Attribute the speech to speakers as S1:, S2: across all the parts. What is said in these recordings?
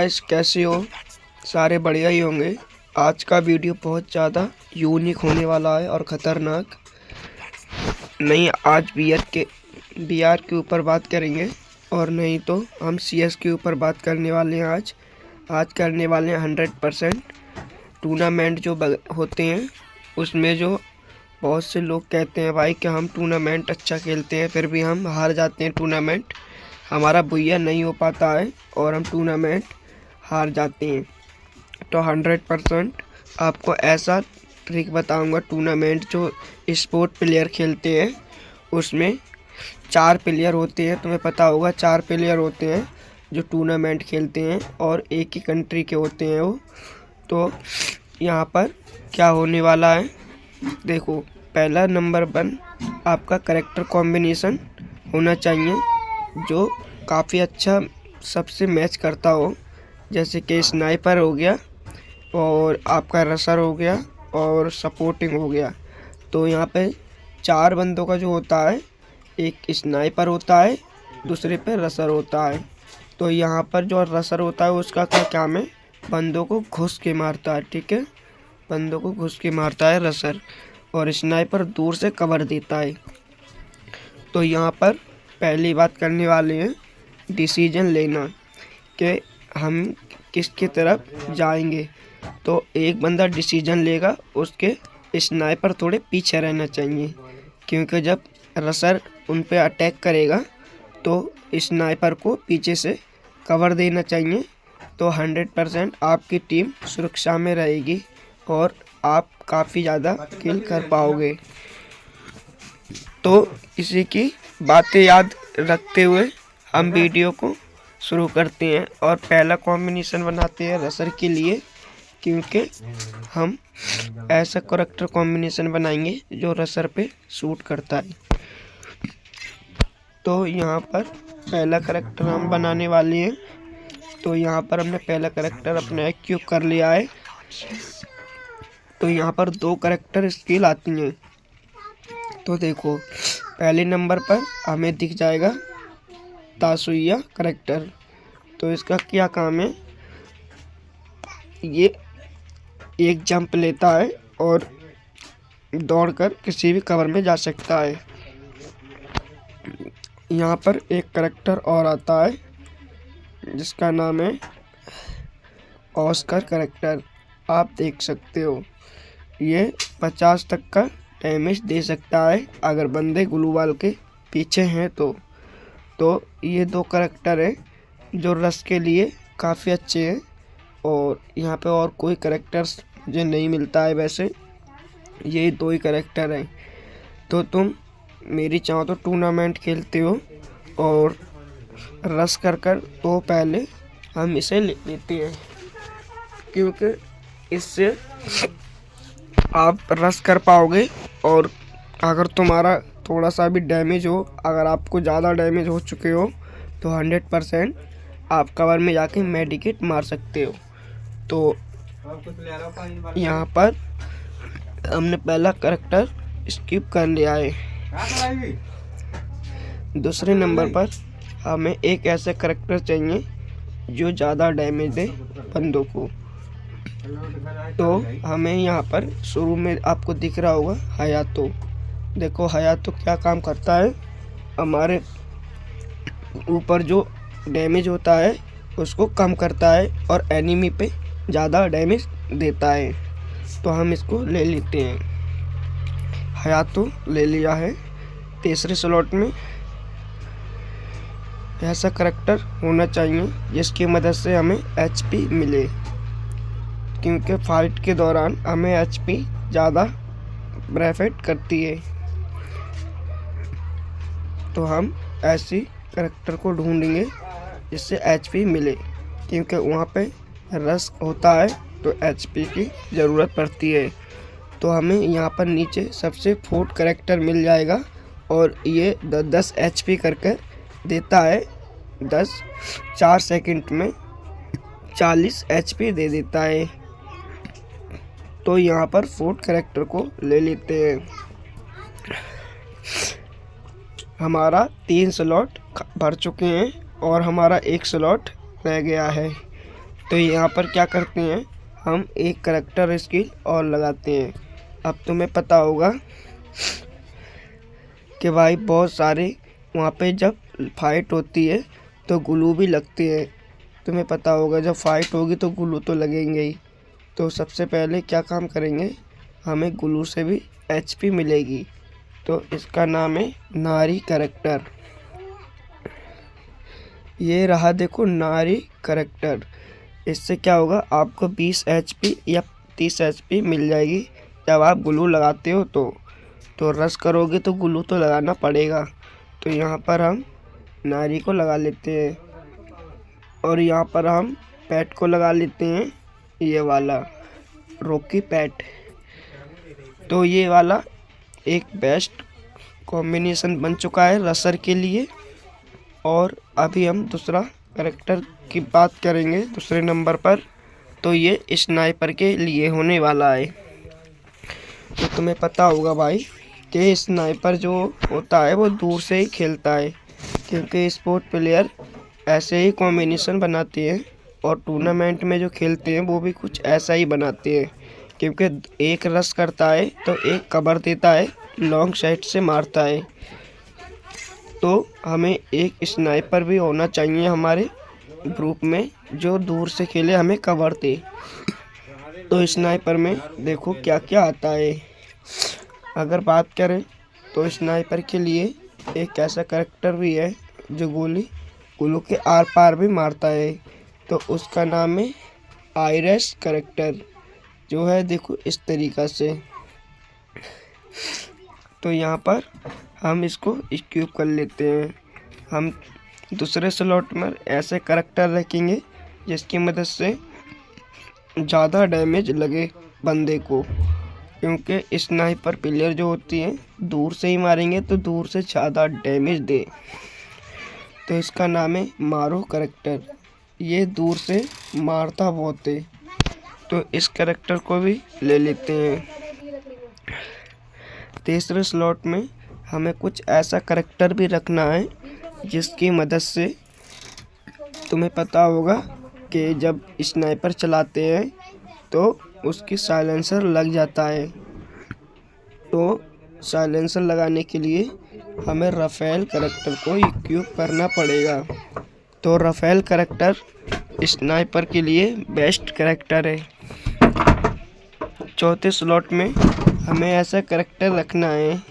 S1: Guys, कैसे हो? सारे बढ़िया ही होंगे। आज का वीडियो बहुत ज़्यादा यूनिक होने वाला है और ख़तरनाक। नहीं, आज बीआर के ऊपर बात करेंगे और नहीं तो हम सीएस के ऊपर बात करने वाले हैं। आज करने वाले हैं 100% टूर्नामेंट जो होते हैं उसमें जो बहुत से लोग कहते हैं भाई कि हम टूर्नामेंट अच्छा खेलते हैं, फिर भी हम हार जाते हैं। टूर्नामेंट हमारा बुइया नहीं हो पाता है और हम टूर्नामेंट हार जाते हैं। तो 100% आपको ऐसा ट्रिक बताऊंगा। टूर्नामेंट जो स्पोर्ट प्लेयर खेलते हैं उसमें 4 प्लेयर होते हैं, तुम्हें पता होगा। 4 प्लेयर होते हैं जो टूर्नामेंट खेलते हैं और एक ही कंट्री के होते हैं वो। तो यहाँ पर क्या होने वाला है देखो। पहला नंबर 1 आपका करेक्टर कॉम्बिनेशन होना चाहिए जो काफ़ी अच्छा सबसे मैच करता हो, जैसे कि स्नाइपर हो गया और आपका रसर हो गया और सपोर्टिंग हो गया। तो यहाँ पे 4 बंदों का जो होता है, एक स्नाइपर होता है, दूसरे पे रसर होता है। तो यहाँ पर जो रसर होता है उसका क्या काम है, बंदों को घुस के मारता है। ठीक है, बंदों को घुस के मारता है रसर, और स्नाइपर दूर से कवर देता है। तो यहाँ पर पहली बात करने वाले हैं डिसीजन लेना कि हम किसकी तरफ जाएंगे। तो एक बंदा डिसीजन लेगा, उसके स्नाइपर थोड़े पीछे रहना चाहिए, क्योंकि जब रसर उन पे अटैक करेगा तो स्नाइपर को पीछे से कवर देना चाहिए। तो 100% आपकी टीम सुरक्षा में रहेगी और आप काफ़ी ज़्यादा किल कर पाओगे। तो इसी की बातें याद रखते हुए हम वीडियो को शुरू करते हैं और पहला कॉम्बिनेशन बनाते हैं रसर के लिए, क्योंकि हम ऐसा करेक्टर कॉम्बिनेशन बनाएंगे जो रसर पे सूट करता है। तो यहाँ पर पहला करेक्टर हम बनाने वाले हैं। तो यहाँ पर हमने पहला करेक्टर अपने एक्यूब कर लिया है। तो यहाँ पर 2 करेक्टर स्किल आती हैं। तो देखो, पहले नंबर पर हमें दिख जाएगा तासुया करेक्टर। तो इसका क्या काम है, ये एक जंप लेता है और दौड़कर किसी भी कवर में जा सकता है। यहाँ पर एक करेक्टर और आता है जिसका नाम है ऑस्कर करेक्टर। आप देख सकते हो, ये 50 तक का डैमेज दे सकता है अगर बंदे ग्लू वाल के पीछे हैं तो ये 2 करेक्टर हैं जो रस के लिए काफ़ी अच्छे हैं। और यहाँ पे और कोई करेक्टर्स मुझे नहीं मिलता है, वैसे ये 2 ही करेक्टर हैं। तो तुम मेरी चाहो तो टूर्नामेंट खेलते हो और रस कर तो पहले हम इसे ले लेते हैं, क्योंकि इससे आप रस कर पाओगे। और अगर तुम्हारा थोड़ा सा भी डैमेज हो, अगर आपको ज़्यादा डैमेज हो चुके हो, तो 100% आप कवर में जाके मेडिकेट मार सकते हो। तो यहाँ पर हमने पहला करेक्टर स्किप कर लिया है। दूसरे नंबर पर हमें एक ऐसा करेक्टर चाहिए जो ज़्यादा डैमेज दे बंदों को। तो हमें यहाँ पर शुरू में आपको दिख रहा होगा हयातो। देखो, हयातो क्या काम करता है, हमारे ऊपर जो डैमेज होता है उसको कम करता है और एनिमी पे ज़्यादा डैमेज देता है। तो हम इसको ले लेते हैं। हयातो ले लिया है। तीसरे स्लॉट में ऐसा करेक्टर होना चाहिए जिसकी मदद से हमें एचपी मिले, क्योंकि फाइट के दौरान हमें एचपी ज़्यादा बेनिफिट करती है। तो हम ऐसी करेक्टर को ढूंढेंगे जिससे एचपी मिले, क्योंकि वहाँ पे रस होता है तो एचपी की ज़रूरत पड़ती है। तो हमें यहाँ पर नीचे सबसे फोर्थ करेक्टर मिल जाएगा और ये 10 एचपी करके देता है। 4 सेकंड में 40 एचपी दे देता है। तो यहाँ पर फोर्थ करेक्टर को ले लेते हैं। हमारा 3 स्लॉट भर चुके हैं और हमारा 1 स्लॉट रह गया है। तो यहाँ पर क्या करते हैं, हम एक करैक्टर स्किल और लगाते हैं। अब तुम्हें पता होगा कि भाई बहुत सारे वहाँ पे जब फाइट होती है तो ग्लू भी लगती है। तुम्हें पता होगा जब फाइट होगी तो ग्लू तो लगेंगे ही। तो सबसे पहले क्या काम करेंगे, हमें ग्लू से भी एचपी मिलेगी। तो इसका नाम है नारी करैक्टर। ये रहा देखो नारी करैक्टर। इससे क्या होगा, आपको 20 एचपी या 30 एचपी मिल जाएगी जब आप ग्लू लगाते हो। तो रश करोगे तो ग्लू तो लगाना पड़ेगा। तो यहाँ पर हम नारी को लगा लेते हैं और यहाँ पर हम पैट को लगा लेते हैं, ये वाला रॉकी पैट। तो ये वाला एक बेस्ट कॉम्बिनेशन बन चुका है रसर के लिए। और अभी हम दूसरा करैक्टर की बात करेंगे दूसरे नंबर पर। तो ये स्नाइपर के लिए होने वाला है। तो तुम्हें पता होगा भाई कि स्नाइपर जो होता है वो दूर से ही खेलता है, क्योंकि स्पोर्ट प्लेयर ऐसे ही कॉम्बिनेशन बनाते हैं और टूर्नामेंट में जो खेलते हैं वो भी कुछ ऐसा ही बनाते हैं। क्योंकि एक रश करता है तो एक कवर देता है, लॉन्ग साइड से मारता है। तो हमें एक स्नाइपर भी होना चाहिए हमारे ग्रुप में जो दूर से खेले, हमें कवर दे। तो स्नाइपर में देखो क्या क्या आता है। अगर बात करें तो स्नाइपर के लिए एक ऐसा करैक्टर भी है जो ग्लू के आर पार भी मारता है। तो उसका नाम है आयरस करैक्टर, जो है देखो इस तरीक़ा से। तो यहाँ पर हम इसको इक्विप कर लेते हैं। हम दूसरे स्लॉट में ऐसे करैक्टर रखेंगे जिसकी मदद से ज़्यादा डैमेज लगे बंदे को, क्योंकि स्नाइपर प्लेयर जो होती है दूर से ही मारेंगे तो दूर से ज़्यादा डैमेज दे। तो इसका नाम है मारो करैक्टर। ये दूर से मारता बहुत है, तो इस करैक्टर को भी ले लेते हैं। तीसरे स्लॉट में हमें कुछ ऐसा करैक्टर भी रखना है जिसकी मदद से तुम्हें पता होगा कि जब स्नाइपर चलाते हैं तो उसकी साइलेंसर लग जाता है। तो साइलेंसर लगाने के लिए हमें राफेल करैक्टर को इक्विप करना पड़ेगा। तो राफेल करैक्टर स्नाइपर के लिए बेस्ट करैक्टर है। चौथे स्लॉट में हमें ऐसा करैक्टर रखना है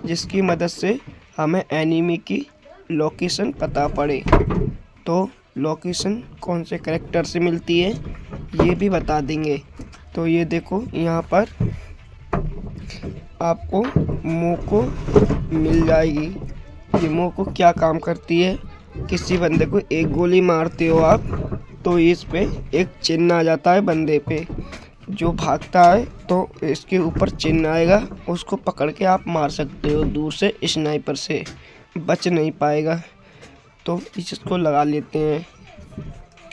S1: जिसकी मदद से हमें एनिमी की लोकेशन पता पड़े। तो लोकेशन कौन से करैक्टर से मिलती है ये भी बता देंगे। तो ये देखो यहाँ पर आपको मोको मिल जाएगी। ये मोको क्या काम करती है, किसी बंदे को एक गोली मारते हो आप तो इस पे एक चिन्ह आ जाता है बंदे पे, जो भागता है तो इसके ऊपर चिन्ह आएगा, उसको पकड़ के आप मार सकते हो दूर से, स्नाइपर से बच नहीं पाएगा। तो इसको लगा लेते हैं।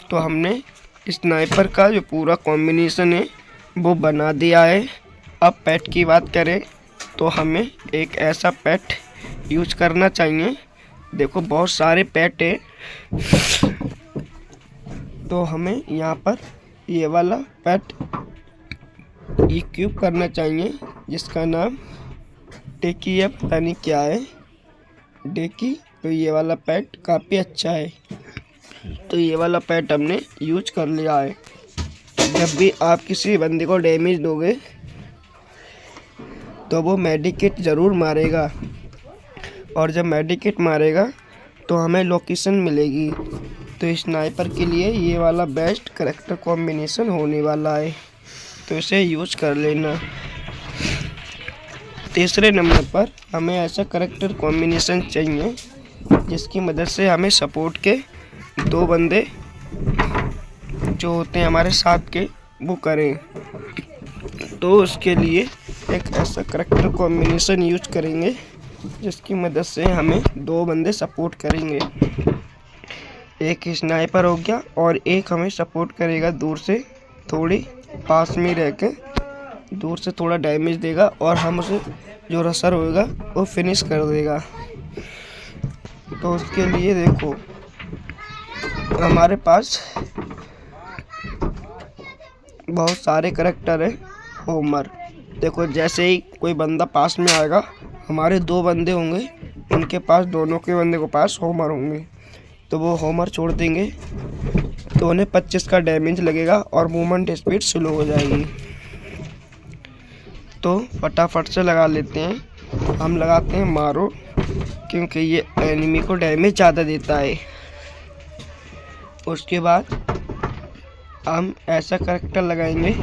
S1: तो हमने स्नाइपर का जो पूरा कॉम्बिनेशन है वो बना दिया है। अब पैट की बात करें तो हमें एक ऐसा पैट यूज करना चाहिए। देखो बहुत सारे पैट है, तो हमें यहाँ पर ये वाला पैट इक्विप करना चाहिए जिसका नाम डेकी है, पता नहीं क्या है, डेकी। तो ये वाला पैट काफ़ी अच्छा है। तो ये वाला पैट हमने यूज कर लिया है। जब भी आप किसी बंदे को डैमेज दोगे तो वो मेडिकेट ज़रूर मारेगा, और जब मेडिकेट मारेगा तो हमें लोकेशन मिलेगी। तो स्नाइपर के लिए ये वाला बेस्ट करैक्टर कॉम्बिनेशन होने वाला है, तो इसे यूज कर लेना। तीसरे नंबर पर हमें ऐसा करैक्टर कॉम्बिनेशन चाहिए जिसकी मदद से हमें सपोर्ट के 2 बंदे जो होते हैं हमारे साथ के वो करें। तो उसके लिए एक ऐसा करैक्टर कॉम्बिनेशन यूज करेंगे जिसकी मदद से हमें 2 बंदे सपोर्ट करेंगे। एक स्नाइपर हो गया और एक हमें सपोर्ट करेगा दूर से, थोड़ी पास में रह के दूर से थोड़ा डैमेज देगा और हम उसे जो रसर होगा वो फिनिश कर देगा। तो उसके लिए देखो हमारे पास बहुत सारे करैक्टर है। होमर देखो, जैसे ही कोई बंदा पास में आएगा, हमारे 2 बंदे होंगे, उनके पास, दोनों के बंदे को पास होमर होंगे, तो वो होमर छोड़ देंगे तो उन्हें 25 का डैमेज लगेगा और मूवमेंट स्पीड स्लो हो जाएगी। तो फटाफट से लगा लेते हैं। हम लगाते हैं मारो, क्योंकि ये एनिमी को डैमेज ज़्यादा देता है। उसके बाद हम ऐसा करैक्टर लगाएंगे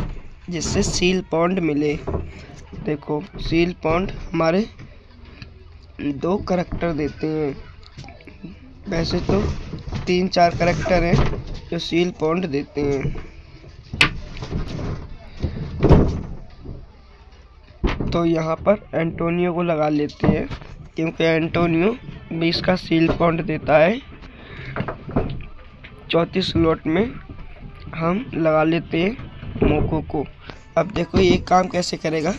S1: जिससे सील पॉइंट मिले। देखो, सील पॉइंट हमारे 2 करैक्टर देते हैं। वैसे तो 3-4 करैक्टर हैं जो सील पॉइंट देते हैं। तो यहाँ पर एंटोनियो को लगा लेते हैं, क्योंकि एंटोनियो 20 का सील पॉइंट देता है। चौथी स्लॉट में हम लगा लेते हैं मोको को। अब देखो ये काम कैसे करेगा।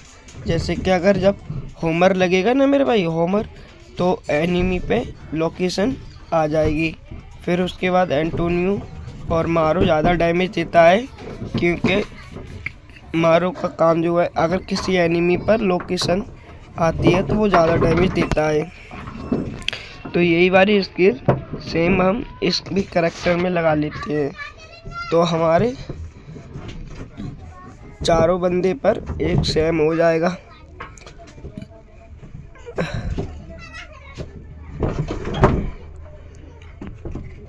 S1: जैसे कि अगर जब होमर लगेगा ना मेरे भाई, होमर, तो एनिमी पे लोकेशन आ जाएगी। फिर उसके बाद एंटोनियो और मारो ज़्यादा डैमेज देता है, क्योंकि मारो का काम जो है, अगर किसी एनिमी पर लोकेशन आती है तो वो ज़्यादा डैमेज देता है। तो यही वाली स्किल सेम हम इस भी करैक्टर में लगा लेते हैं, तो हमारे चारों बंदे पर एक सेम हो जाएगा।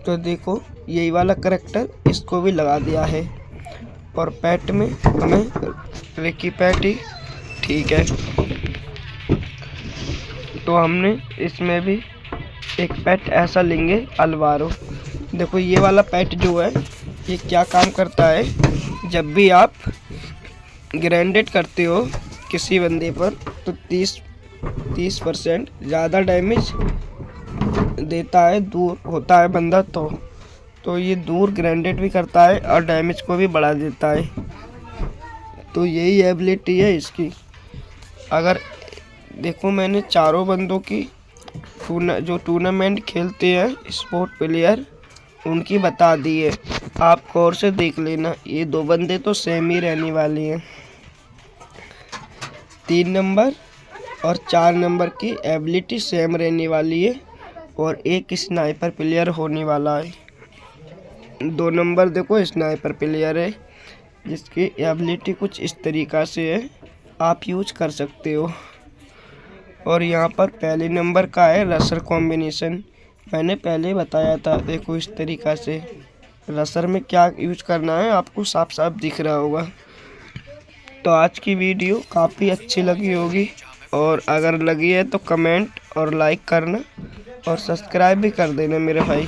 S1: तो देखो, यही वाला करैक्टर इसको भी लगा दिया है, और पेट में हमें रिकी पेट ही ठीक है। तो हमने इसमें भी एक पेट ऐसा लेंगे, अल्वारो। देखो, ये वाला पेट जो है, ये क्या काम करता है, जब भी आप ग्रेनेड करते हो किसी बंदे पर, तो 30% ज़्यादा डैमेज देता है, दूर होता है बंदा तो ये दूर ग्रेनेड भी करता है और डैमेज को भी बढ़ा देता है। तो यही एबिलिटी है इसकी। अगर देखो, मैंने चारों बंदों की जो टूर्नामेंट खेलते हैं स्पोर्ट प्लेयर, उनकी बता दी है। आप गौर से देख लेना, ये 2 बंदे तो सेम ही रहने वाले हैं। 3 नंबर और 4 नंबर की एबिलिटी सेम रहने वाली है, और एक स्नाइपर प्लेयर होने वाला है। 2 नंबर देखो स्नाइपर प्लेयर है, जिसकी एबिलिटी कुछ इस तरीक़ा से है, आप यूज कर सकते हो। और यहाँ पर पहले नंबर का है रसर कॉम्बिनेशन, मैंने पहले बताया था। देखो, इस तरीक़ा से रसर में क्या यूज करना है आपको साफ साफ दिख रहा होगा। तो आज की वीडियो काफ़ी अच्छी लगी होगी, और अगर लगी है तो कमेंट और लाइक करना, और सब्सक्राइब भी कर देना मेरे भाई।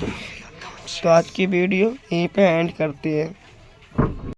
S1: तो आज की वीडियो यहीं पे एंड करते हैं।